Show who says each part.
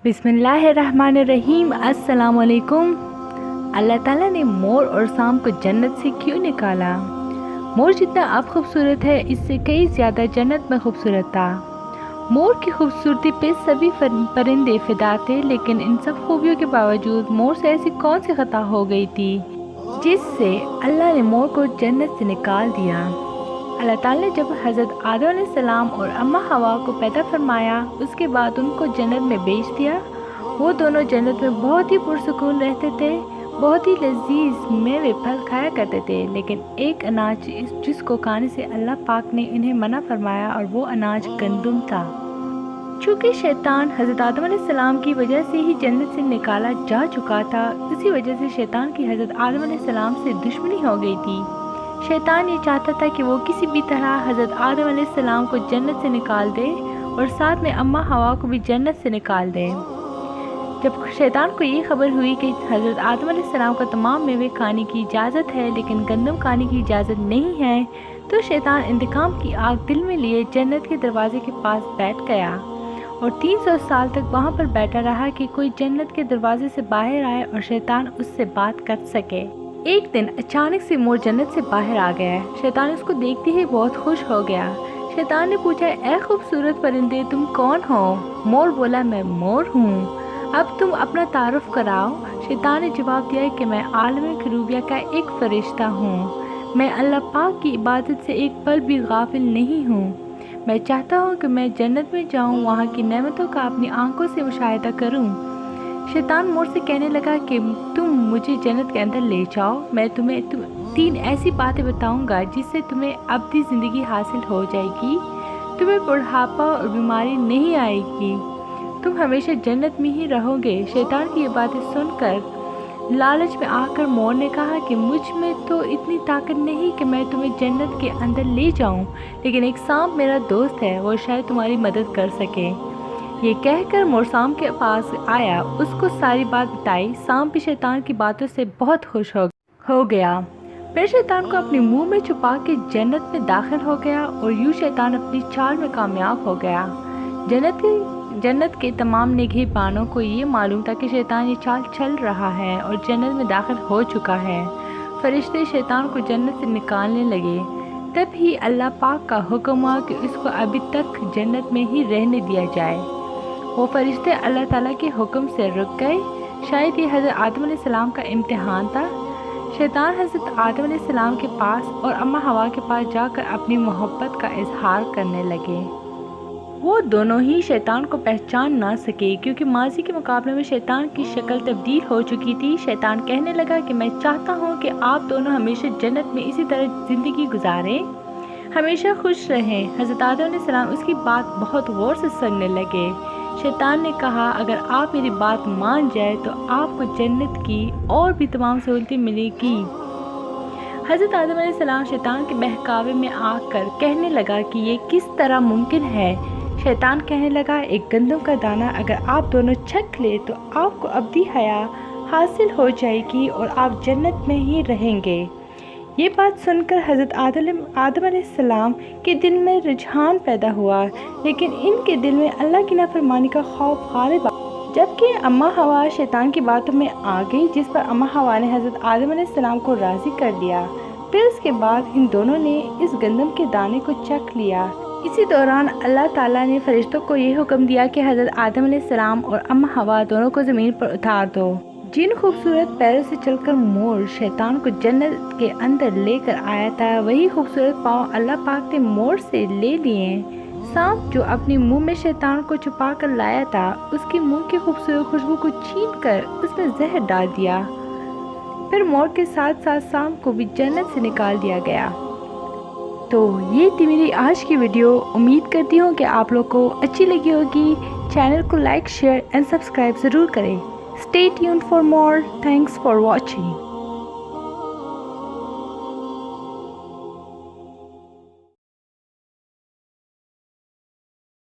Speaker 1: बिस्मिल्लाहिर्रहमानिर्रहीम। अस्सलाम वालेकुम। अल्लाह ताला ने मोर और सांप को जन्नत से क्यों निकाला? मोर जितना अब खूबसूरत है, इससे कई ज़्यादा जन्नत में खूबसूरत था। मोर की खूबसूरती पे सभी परिंदे फिदा थे, लेकिन इन सब खूबियों के बावजूद मोर से ऐसी कौन सी खता हो गई थी जिससे अल्लाह ने मोर को जन्नत से निकाल दिया। अल्लाह ताला ने जब हज़रत आदम अलैहिस्सलाम और अम्मा हवा को पैदा फरमाया, उसके बाद उनको जन्नत में भेज दिया। वो दोनों जन्नत में बहुत ही पुरसुकून रहते थे, बहुत ही लजीज मेवे फल खाया करते थे। लेकिन एक अनाज जिसको खाने से अल्लाह पाक ने इन्हें मना फरमाया, और वो अनाज गंदम था। चूँकि शैतान हज़रत आदम अलैहिस्सलाम की वजह से ही जन्नत से निकाला जा चुका था, इसी वजह से शैतान की हज़रत आदम अलैहिस्सलाम से दुश्मनी हो गई थी। शैतान ये चाहता था कि वो किसी भी तरह हज़रत आदम अलैहिस्सलाम को जन्नत से निकाल दे और साथ में अम्मा हवा को भी जन्नत से निकाल दे। जब शैतान को ये खबर हुई कि हज़रत आदम अलैहिस्सलाम को तमाम मेवे खाने की इजाज़त है, लेकिन गंदम खाने की इजाज़त नहीं है, तो शैतान इंतकाम की आग दिल में लिए जन्नत के दरवाजे के पास बैठ गया और 300 साल तक वहाँ पर बैठा रहा कि कोई जन्नत के दरवाजे से बाहर आए और शैतान उससे बात कर सके। एक दिन अचानक से मोर जन्नत से बाहर आ गया। शैतान उसको देखते ही बहुत खुश हो गया। शैतान ने पूछा, ए खूबसूरत परिंदे, तुम कौन हो? मोर बोला, मैं मोर हूँ, अब तुम अपना तारुफ कराओ। शैतान ने जवाब दिया कि मैं आलम खरूबिया का एक फरिश्ता हूँ, मैं अल्लाह पाक की इबादत से एक पल भी गाफिल नहीं हूँ। मैं चाहता हूँ कि मैं जन्नत में जाऊँ, वहाँ की नेमतों का अपनी आंखों से मुशाहिदा करूँ। शैतान मोर से कहने लगा कि तुम मुझे जन्नत के अंदर ले जाओ, मैं तुम्हें 3 ऐसी बातें बताऊंगा जिससे तुम्हें अब्दी ज़िंदगी हासिल हो जाएगी, तुम्हें बुढ़ापा और बीमारी नहीं आएगी, तुम हमेशा जन्नत में ही रहोगे। शैतान की ये बातें सुनकर लालच में आकर मोर ने कहा कि मुझ में तो इतनी ताकत नहीं कि मैं तुम्हें जन्नत के अंदर ले जाऊं, लेकिन एक सांप मेरा दोस्त है, वो शायद तुम्हारी मदद कर सके। ये कहकर मोर सांप के पास आया, उसको सारी बात बताई। सांप भी शैतान की बातों से बहुत खुश हो गया। फिर शैतान को अपने मुंह में छुपा के जन्नत में दाखिल हो गया और यूं शैतान अपनी चाल में कामयाब हो गया। जन्नत के तमाम निगहबानों को ये मालूम था कि शैतान ये चाल चल रहा है और जन्नत में दाखिल हो चुका है। फरिश्ते शैतान को जन्नत से निकालने लगे। तब ही अल्लाह पाक का हुक्म हुआ कि उसको अभी तक जन्नत में ही रहने दिया जाए। वो फरिश्ते अल्लाह ताला के हुक्म से रुक गए। शायद ये हज़रत आदम अलैहिस्सलाम का इम्तिहान था। शैतान हज़रत आदम अलैहिस्सलाम के पास और अम्मा हवा के पास जाकर अपनी मोहब्बत का इजहार करने लगे। वो दोनों ही शैतान को पहचान ना सके, क्योंकि माजी के मुकाबले में शैतान की शक्ल तब्दील हो चुकी थी। शैतान कहने लगा कि मैं चाहता हूँ कि आप दोनों हमेशा जन्नत में इसी तरह ज़िंदगी गुजारें, हमेशा खुश रहें। हज़रत आदम अलैहिस्सलाम उसकी बात बहुत गौर से सुनने लगे। शैतान ने कहा, अगर आप मेरी बात मान जाए तो आपको जन्नत की और भी तमाम सहूलतें मिलेगी। हज़रत आदम अलैहिस्सलाम शैतान के बहकावे में आकर कहने लगा कि ये किस तरह मुमकिन है। शैतान कहने लगा, एक गंदम का दाना अगर आप दोनों चख ले तो आपको अब्दी हया हासिल हो जाएगी और आप जन्नत में ही रहेंगे। ये बात सुनकर हज़रत आदम अलैहिस्सलाम के दिल में रुझान पैदा हुआ, लेकिन इनके दिल में अल्लाह की नाफरमानी का खौफ गालिब आ गया। जबकि अम्मा हवा शैतान की बातों में आ गई, जिस पर अम्मा हवा ने हज़रत आदम अलैहिस्सलाम को राज़ी कर लिया। फिर उसके बाद इन दोनों ने इस गंदम के दाने को चख लिया। इसी दौरान अल्लाह ताला ने फरिश्तों को ये हुक्म दिया कि हज़रत आदम अलैहिस्सलाम और अम्मा हवा दोनों को ज़मीन पर उतार दो। जिन खूबसूरत पैरों से चलकर मोर शैतान को जन्नत के अंदर लेकर आया था, वही खूबसूरत पाँव अल्लाह पाक ने मोर से ले लिए। सांप जो अपने मुंह में शैतान को छुपा कर लाया था, उसके मुंह की खूबसूरत खुशबू को छीन कर उसमें जहर डाल दिया। फिर मोर के साथ साथ सांप को भी जन्नत से निकाल दिया गया। तो ये थी मेरी आज की वीडियो। उम्मीद करती हूँ कि आप लोग को अच्छी लगी होगी। चैनल को लाइक, शेयर एंड सब्सक्राइब ज़रूर करें। Stay tuned for more. Thanks for watching.